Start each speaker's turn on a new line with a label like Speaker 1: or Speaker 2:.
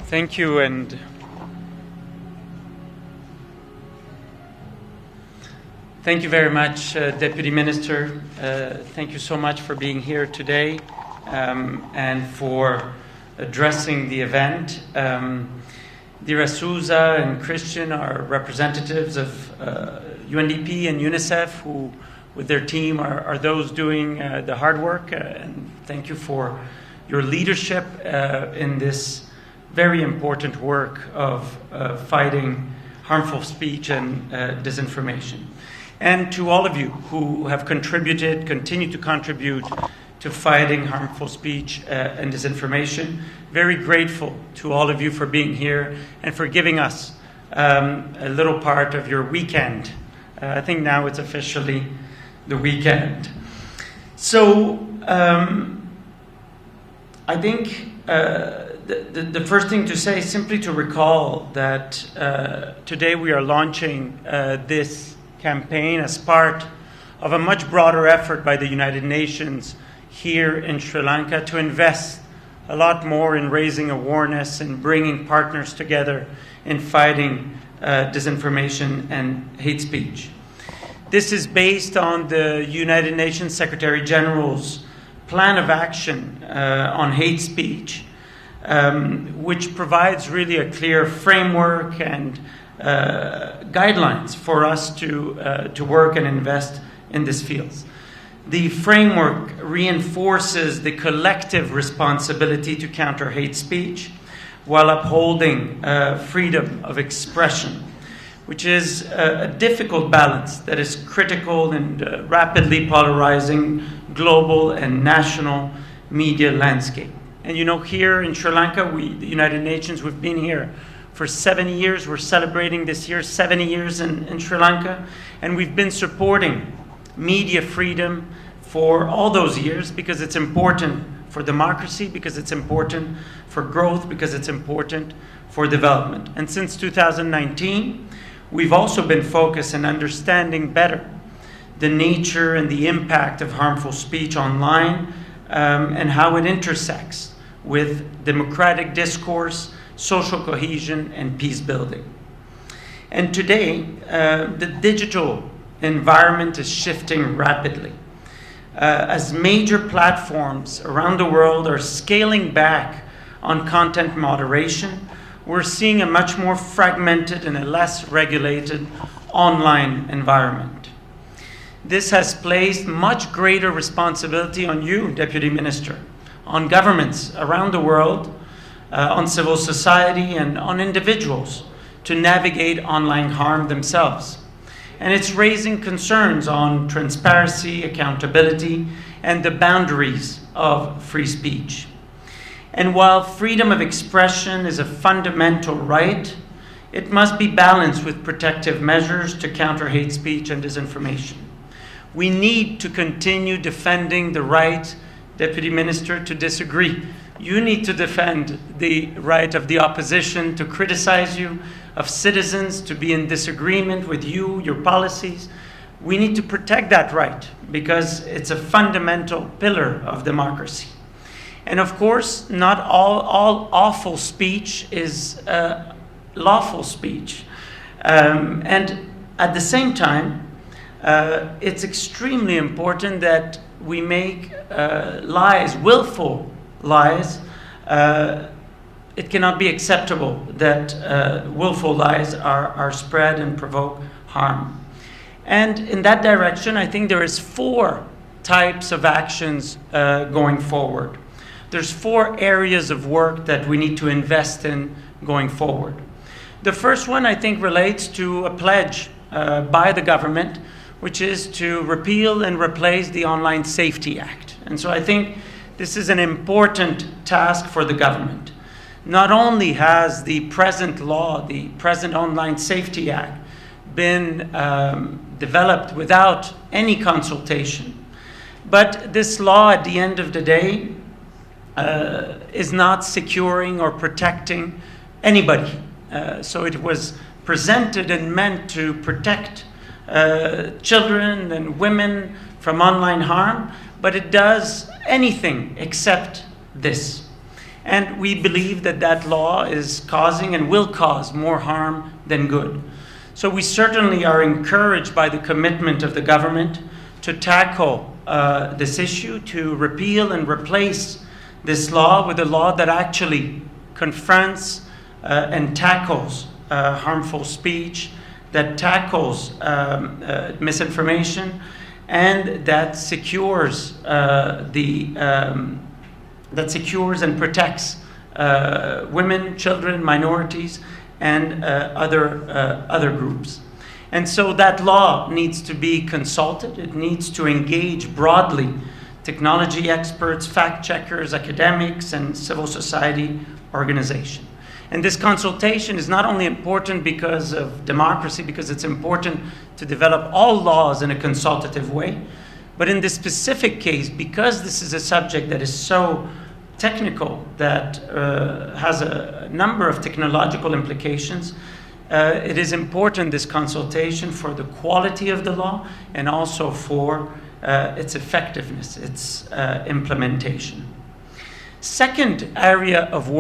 Speaker 1: Thank you, and thank you very much, Deputy Minister. Thank you so much for being here today and for addressing the event. Dira Souza and Christian are representatives of UNDP and UNICEF, who, with their team, are those doing the hard work. And thank you for your leadership in this very important work of fighting harmful speech and disinformation. And to all of you who have contributed, continue to contribute to fighting harmful speech and disinformation. Very grateful to all of you for being here and for giving us a little part of your weekend. I think now it's officially the weekend. So I think the first thing to say is simply to recall that today we are launching this campaign as part of a much broader effort by the United Nations here in Sri Lanka to invest a lot more in raising awareness and bringing partners together in fighting disinformation and hate speech. This is based on the United Nations Secretary General's plan of action on hate speech, which provides really a clear framework and guidelines for us to work and invest in this field. The framework reinforces the collective responsibility to counter hate speech while upholding freedom of expression, which is a difficult balance that is critical in the rapidly polarizing global and national media landscape. And you know, here in Sri Lanka, the United Nations, we've been here for 70 years. We're celebrating this year 70 years in Sri Lanka, and we've been supporting media freedom for all those years because it's important for democracy, because it's important for growth, because it's important for development. And since 2019, we've also been focused on understanding better the nature and the impact of harmful speech online and how it intersects with democratic discourse, social cohesion, and peace building. And today, the digital environment is shifting rapidly. As major platforms around the world are scaling back on content moderation, we're seeing a much more fragmented and a less regulated online environment. This has placed much greater responsibility on you, Deputy Minister, on governments around the world, on civil society, and on individuals to navigate online harm themselves. And it's raising concerns on transparency, accountability, and the boundaries of free speech. And while freedom of expression is a fundamental right, it must be balanced with protective measures to counter hate speech and disinformation. We need to continue defending the right, Deputy Minister, to disagree. You need to defend the right of the opposition to criticize you, of citizens to be in disagreement with you, your policies. We need to protect that right because it's a fundamental pillar of democracy. And of course, not all awful speech is lawful speech. And at the same time, it's extremely important that we make lies, willful lies. It cannot be acceptable that willful lies are spread and provoke harm. And in that direction, I think there is 4 types of actions going forward. There's 4 areas of work that we need to invest in going forward. The first one, I think, relates to a pledge by the government, which is to repeal and replace the Online Safety Act. And so I think this is an important task for the government. Not only has the present law, the present Online Safety Act, been developed without any consultation, but this law, at the end of the day, is not securing or protecting anybody. So it was presented and meant to protect children and women from online harm, but it does anything except this. And we believe that that law is causing and will cause more harm than good. So we certainly are encouraged by the commitment of the government to tackle this issue, to repeal and replace this law with a law that actually confronts and tackles harmful speech, that tackles misinformation, and that secures and protects women, children, minorities, and other groups. And so that law needs to be consulted. It needs to engage broadly technology experts, fact checkers, academics, and civil society organizations. And this consultation is not only important because of democracy, because it's important to develop all laws in a consultative way, but in this specific case, because this is a subject that is so technical, that has a number of technological implications, it is important, this consultation, for the quality of the law and also for its effectiveness, its implementation. Second area of work